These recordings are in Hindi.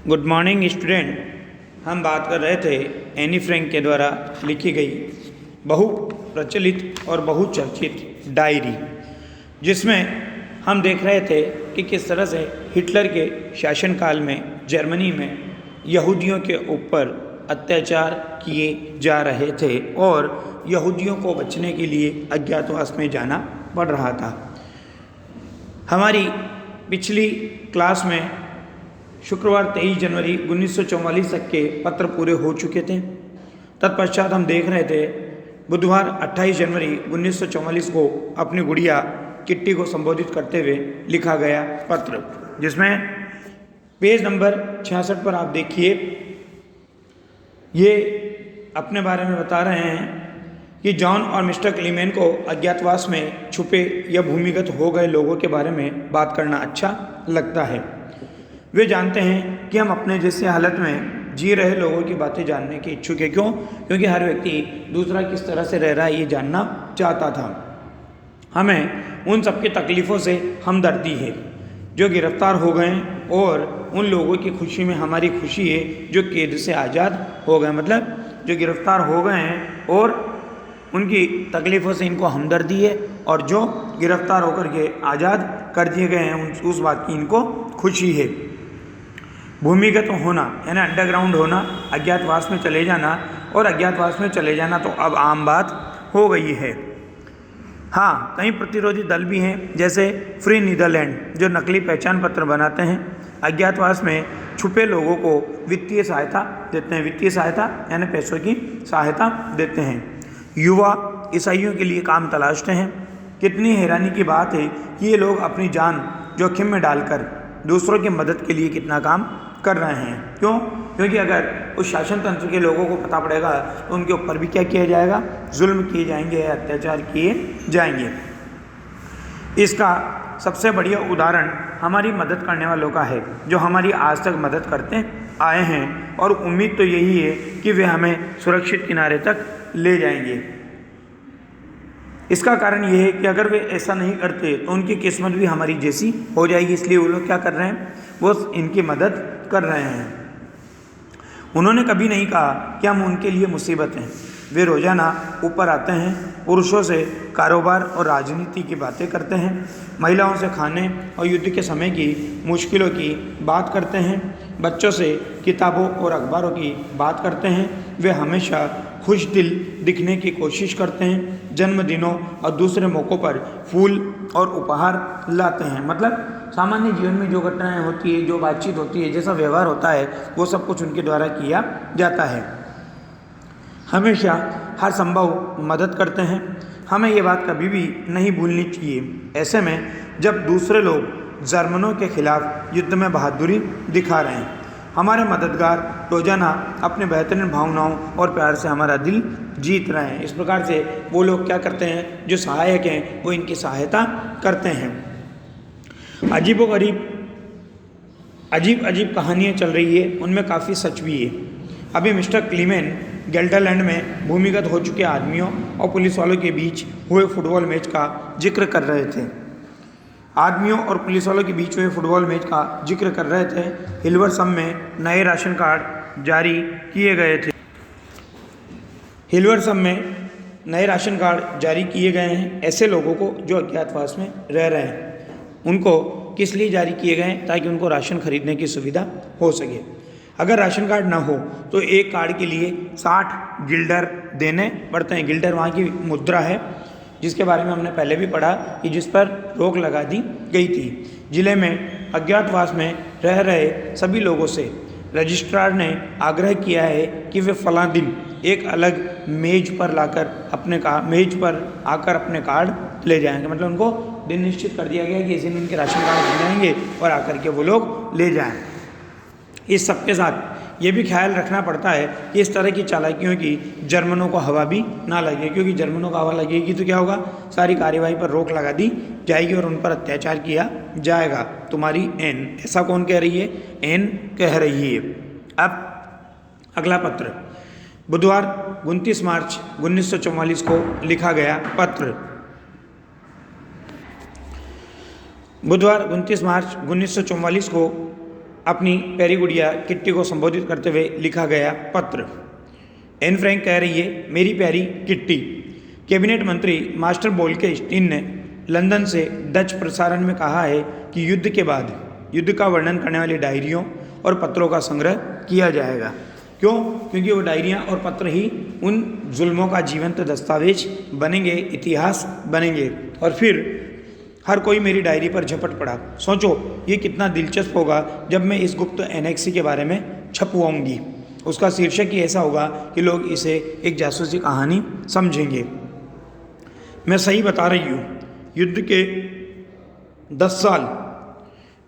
Good morning student. हम बात कर रहे थे एनी फ्रैंक के द्वारा लिखी गई बहु प्रचलित और बहुचर्चित डायरी, जिसमें हम देख रहे थे कि किस तरह से हिटलर के शासनकाल में जर्मनी में यहूदियों के ऊपर अत्याचार किए जा रहे थे और यहूदियों को बचने के लिए अज्ञातवास में जाना पड़ रहा था। हमारी पिछली क्लास में शुक्रवार 23 जनवरी 1944 तक के पत्र पूरे हो चुके थे। तत्पश्चात हम देख रहे थे बुधवार 28 जनवरी 1944 को अपनी गुड़िया किट्टी को संबोधित करते हुए लिखा गया पत्र, जिसमें पेज नंबर 66 पर आप देखिए, ये अपने बारे में बता रहे हैं कि जॉन और मिस्टर क्लीमेन को अज्ञातवास में छुपे या भूमिगत हो गए लोगों के बारे में बात करना अच्छा लगता है। वे जानते हैं कि हम अपने जैसे हालत में जी रहे लोगों की बातें जानने के इच्छुक है। क्यों? क्योंकि हर व्यक्ति दूसरा किस तरह से रह रहा है ये जानना चाहता था। हमें उन सबकी तकलीफ़ों से हमदर्दी है जो गिरफ्तार हो गए और उन लोगों की खुशी में हमारी खुशी है जो कैद से आज़ाद हो गए। मतलब जो गिरफ्तार हो गए हैं और उनकी तकलीफ़ों से इनको हमदर्दी है, और जो गिरफ्तार होकर के आज़ाद कर दिए गए हैं उस बात की इनको खुशी है। भूमिगत होना यानी अंडरग्राउंड होना, अज्ञातवास में चले जाना, और अज्ञातवास में चले जाना तो अब आम बात हो गई है। हाँ, कई प्रतिरोधी दल भी हैं, जैसे फ्री नीदरलैंड, जो नकली पहचान पत्र बनाते हैं, अज्ञातवास में छुपे लोगों को वित्तीय सहायता देते हैं। वित्तीय सहायता यानी पैसों की सहायता देते हैं। युवा ईसाइयों के लिए काम तलाशते हैं। कितनी हैरानी की बात है कि ये लोग अपनी जान जोखिम में डालकर दूसरों की मदद के लिए कितना काम कर रहे हैं। क्यों? क्योंकि अगर उस शासन तंत्र के लोगों को पता पड़ेगा तो उनके ऊपर भी क्या किया जाएगा? जुल्म किए जाएंगे, अत्याचार किए जाएंगे। इसका सबसे बढ़िया उदाहरण हमारी मदद करने वालों का है, जो हमारी आज तक मदद करते आए हैं, और उम्मीद तो यही है कि वे हमें सुरक्षित किनारे तक ले जाएंगे। इसका कारण ये है कि अगर वे ऐसा नहीं करते तो उनकी किस्मत भी हमारी जैसी हो जाएगी। इसलिए वो लोग क्या कर रहे हैं? वो इनकी मदद कर रहे हैं। उन्होंने कभी नहीं कहा कि हम उनके लिए मुसीबत हैं। वे रोज़ाना ऊपर आते हैं, पुरुषों से कारोबार और राजनीति की बातें करते हैं, महिलाओं से खाने और युद्ध के समय की मुश्किलों की बात करते हैं, बच्चों से किताबों और अखबारों की बात करते हैं। वे हमेशा खुश दिल दिखने की कोशिश करते हैं। जन्मदिनों और दूसरे मौक़ों पर फूल और उपहार लाते हैं। मतलब सामान्य जीवन में जो घटनाएं होती है, जो बातचीत होती है, जैसा व्यवहार होता है, वो सब कुछ उनके द्वारा किया जाता है। हमेशा हर संभव मदद करते हैं। हमें ये बात कभी भी नहीं भूलनी चाहिए। ऐसे में जब दूसरे लोग जर्मनों के खिलाफ युद्ध में बहादुरी दिखा रहे हैं, हमारे मददगार रोजाना अपने बेहतरीन भावनाओं और प्यार से हमारा दिल जीत रहे हैं। इस प्रकार से वो लोग क्या करते हैं? जो सहायक हैं वो इनकी सहायता करते हैं। अजीब कहानियाँ चल रही है, उनमें काफ़ी सच भी है। अभी मिस्टर क्लीमेन गेल्डरलैंड में भूमिगत हो चुके आदमियों और पुलिस वालों के बीच हुए फुटबॉल मैच का जिक्र कर रहे थे। आदमियों और पुलिस वालों के बीच हुए फुटबॉल मैच का जिक्र कर रहे थे। हिल्वर्सम में नए राशन कार्ड जारी किए गए थे। हिल्वर्सम में नए राशन कार्ड जारी किए गए हैं ऐसे लोगों को जो अज्ञातवास में रह रहे हैं। उनको किस लिए जारी किए गए हैं? ताकि उनको राशन खरीदने की सुविधा हो सके। अगर राशन कार्ड ना हो तो एक कार्ड के लिए 60 गिल्डर देने पड़ते हैं। गिल्डर वहाँ की मुद्रा है, जिसके बारे में हमने पहले भी पढ़ा कि जिस पर रोक लगा दी गई थी। जिले में अज्ञातवास में रह रहे सभी लोगों से रजिस्ट्रार ने आग्रह किया है कि वे फलां दिन एक अलग मेज पर आकर अपने कार्ड ले जाएंगे। मतलब उनको दिन निश्चित कर दिया गया है कि इस दिन उनके राशन कार्ड मिल जाएंगे और आकर के वो लोग ले जाएं। इस सब के साथ ये भी ख्याल रखना पड़ता है कि इस तरह की चालाकियों की जर्मनों को हवा भी ना लगे, क्योंकि जर्मनों को हवा लगेगी तो क्या होगा? सारी कार्यवाही पर रोक लगा दी जाएगी और उन पर अत्याचार किया जाएगा। तुम्हारी एन, ऐसा कौन कह रही है? एन कह रही है। अब अगला पत्र बुधवार 29 मार्च 1944 को लिखा गया पत्र। बुधवार 29 मार्च 1944 को अपनी प्यारी गुड़िया किट्टी को संबोधित करते हुए लिखा गया पत्र। एन फ्रैंक कह रही है, मेरी प्यारी किट्टी, कैबिनेट मंत्री मास्टर बोल्केस्टीन ने लंदन से डच प्रसारण में कहा है कि युद्ध के बाद युद्ध का वर्णन करने वाली डायरियों और पत्रों का संग्रह किया जाएगा। क्यों? क्योंकि वो डायरियाँ और पत्र ही उन जुल्मों का जीवंत दस्तावेज बनेंगे, इतिहास बनेंगे। और फिर हर कोई मेरी डायरी पर झपट पड़ा। सोचो ये कितना दिलचस्प होगा जब मैं इस गुप्त एनेक्सी के बारे में छपवाऊंगी। उसका शीर्षक ही ऐसा होगा कि लोग इसे एक जासूसी कहानी समझेंगे। मैं सही बता रही हूँ, युद्ध के 10 साल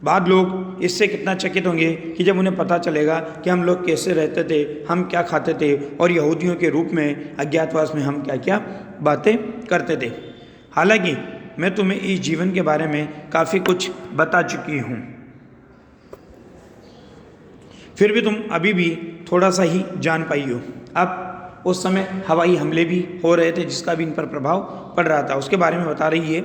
बाद लोग इससे कितना चकित होंगे कि जब उन्हें पता चलेगा कि हम लोग कैसे रहते थे, हम क्या खाते थे और यहूदियों के रूप में अज्ञातवास में हम क्या क्या बातें करते थे। हालांकि मैं तुम्हें इस जीवन के बारे में काफ़ी कुछ बता चुकी हूँ, फिर भी तुम अभी भी थोड़ा सा ही जान पाई हो। अब उस समय हवाई हमले भी हो रहे थे जिसका भी इन पर प्रभाव पड़ रहा था। उसके बारे में बता रही है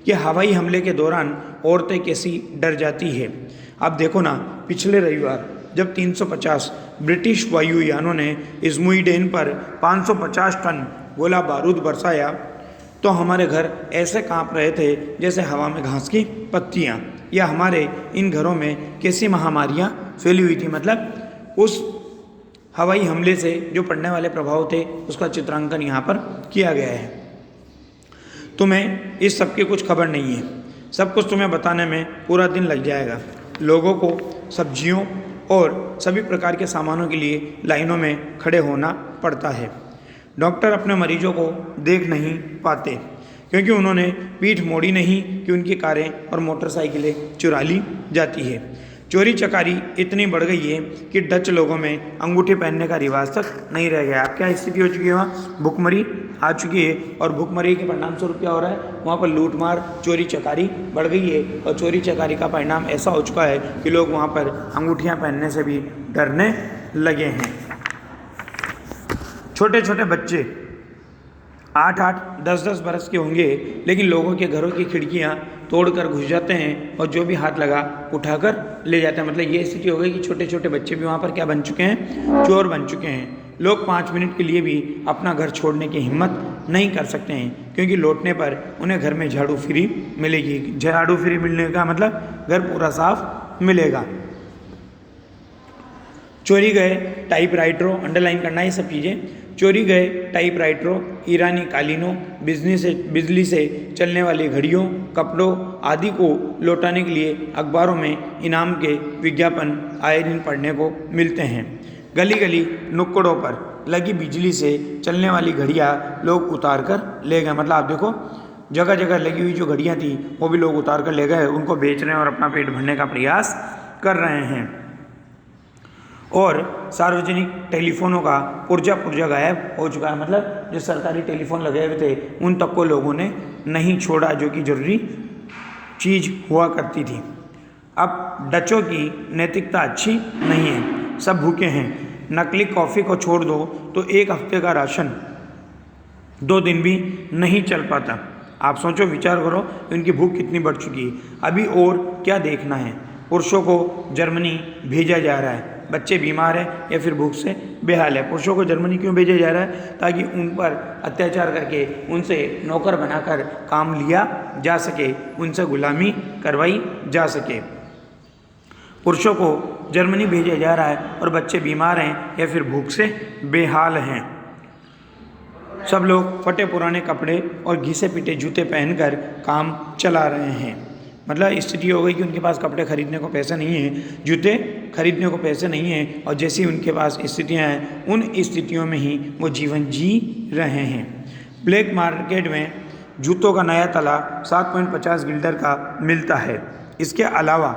कि हवाई हमले के दौरान औरतें कैसी डर जाती है। अब देखो ना, पिछले रविवार जब 350 ब्रिटिश वायुयानों ने इज़्मुइडेन पर 550 टन गोला बारूद बरसाया तो हमारे घर ऐसे कांप रहे थे जैसे हवा में घास की पत्तियाँ, या हमारे इन घरों में कैसी महामारियाँ फैली हुई थी। मतलब उस हवाई हमले से जो पड़ने वाले प्रभाव थे उसका चित्रांकन यहाँ पर किया गया है। तुम्हें इस सब की कुछ खबर नहीं है, सब कुछ तुम्हें बताने में पूरा दिन लग जाएगा। लोगों को सब्जियों और सभी प्रकार के सामानों के लिए लाइनों में खड़े होना पड़ता है। डॉक्टर अपने मरीजों को देख नहीं पाते क्योंकि उन्होंने पीठ मोड़ी नहीं कि उनकी कारें और मोटरसाइकिलें चुरा ली जाती है। चोरी चकारी इतनी बढ़ गई है कि डच लोगों में अंगूठी पहनने का रिवाज तक नहीं रह गया। अब क्या स्थिति हो चुकी है, वहाँ भुखमरी आ चुकी है और भुखमरी के परिणाम स्वरूप क्या हो रहा है, वहाँ पर लूटमार चोरी चकारी बढ़ गई है और चोरी चकारी का परिणाम ऐसा हो चुका है कि लोग वहाँ पर अंगूठियाँ पहनने से भी डरने लगे हैं। छोटे छोटे बच्चे 8-8, 10-10 बरस के होंगे, लेकिन लोगों के घरों की खिड़कियाँ तोड़कर घुस जाते हैं और जो भी हाथ लगा उठाकर ले जाते हैं। मतलब ये स्थिति हो गई कि छोटे छोटे बच्चे भी वहाँ पर क्या बन चुके हैं, चोर बन चुके हैं। लोग 5 मिनट के लिए भी अपना घर छोड़ने की हिम्मत नहीं कर सकते हैं क्योंकि लौटने पर उन्हें घर में झाड़ू फ्री मिलेगी। झाड़ू फ्री मिलने का मतलब घर पूरा साफ मिलेगा। चोरी गए टाइपराइटरों, अंडरलाइन करना ये सब चीज़ें, चोरी गए टाइपराइटरों, ईरानी कालीनों, बिजली से चलने वाली घड़ियों, कपड़ों आदि को लौटाने के लिए अखबारों में इनाम के विज्ञापन आए दिन पढ़ने को मिलते हैं। गली गली नुक्कड़ों पर लगी बिजली से चलने वाली घड़ियाँ लोग उतार कर ले गए। मतलब आप देखो, जगह जगह लगी हुई जो घड़ियाँ थी वो भी लोग उतार कर ले गए, उनको बेच रहे हैं और अपना पेट भरने का प्रयास कर रहे हैं। और सार्वजनिक टेलीफोनों का पुर्जा गायब हो चुका है। मतलब जो सरकारी टेलीफोन लगे हुए थे उन तक को लोगों ने नहीं छोड़ा जो कि जरूरी चीज़ हुआ करती थी। अब डचों की नैतिकता अच्छी नहीं है, सब भूखे हैं। नकली कॉफ़ी को छोड़ दो तो एक हफ्ते का राशन 2 दिन भी नहीं चल पाता। आप सोचो, विचार करो उनकी भूख कितनी बढ़ चुकी है। अभी और क्या देखना है, पुरुषों को जर्मनी भेजा जा रहा है, बच्चे बीमार हैं या फिर भूख से बेहाल है। पुरुषों को जर्मनी क्यों भेजा जा रहा है? ताकि उन पर अत्याचार करके उनसे नौकर बनाकर काम लिया जा सके, उनसे गुलामी करवाई जा सके। पुरुषों को जर्मनी भेजा जा रहा है और बच्चे बीमार हैं या फिर भूख से बेहाल हैं। सब लोग फटे पुराने कपड़े और घिसे पिटे जूते पहनकर काम चला रहे हैं। मतलब स्थिति हो गई कि उनके पास कपड़े खरीदने को पैसे नहीं हैं, जूते खरीदने को पैसे नहीं हैं, और जैसी उनके पास स्थितियां हैं उन स्थितियों में ही वो जीवन जी रहे हैं। ब्लैक मार्केट में जूतों का नया तला 7.50 गिल्डर का मिलता है। इसके अलावा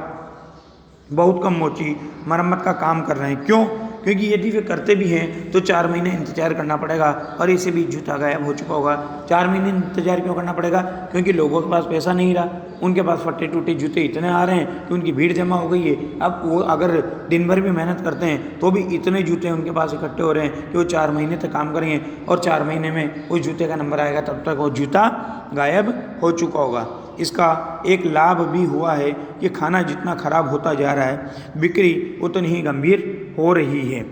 बहुत कम मोची मरम्मत का काम कर रहे हैं। क्यों? क्योंकि यदि वे करते भी हैं तो 4 महीने इंतजार करना पड़ेगा और इसे भी जूता गायब हो चुका होगा। 4 महीने इंतजार क्यों करना पड़ेगा? क्योंकि लोगों के पास पैसा नहीं रहा, उनके पास फटे टूटे जूते इतने आ रहे हैं कि उनकी भीड़ जमा हो गई है। अब वो अगर दिन भर भी मेहनत करते हैं तो भी इतने जूते उनके पास इकट्ठे हो रहे हैं कि वो 4 महीने तक काम करेंगे और 4 महीने में उस जूते का नंबर आएगा तब तक वो जूता गायब हो चुका होगा। इसका एक लाभ भी हुआ है कि खाना जितना खराब होता जा रहा है, बिक्री उतनी ही गंभीर हो रही है।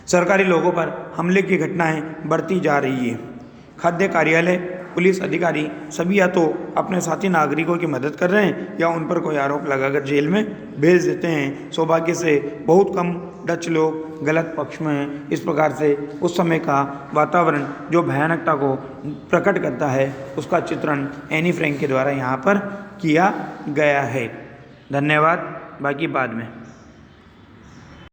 सरकारी लोगों पर हमले की घटनाएं बढ़ती जा रही है। खाद्य कार्यालय, पुलिस अधिकारी सभी या तो अपने साथी नागरिकों की मदद कर रहे हैं या उन पर कोई आरोप लगाकर जेल में भेज देते हैं। सौभाग्य से बहुत कम डच लोग गलत पक्ष में हैं। इस प्रकार से उस समय का वातावरण जो भयानकता को प्रकट करता है, उसका चित्रण एनी फ्रैंक के द्वारा यहाँ पर किया गया है। धन्यवाद। बाकी बाद में।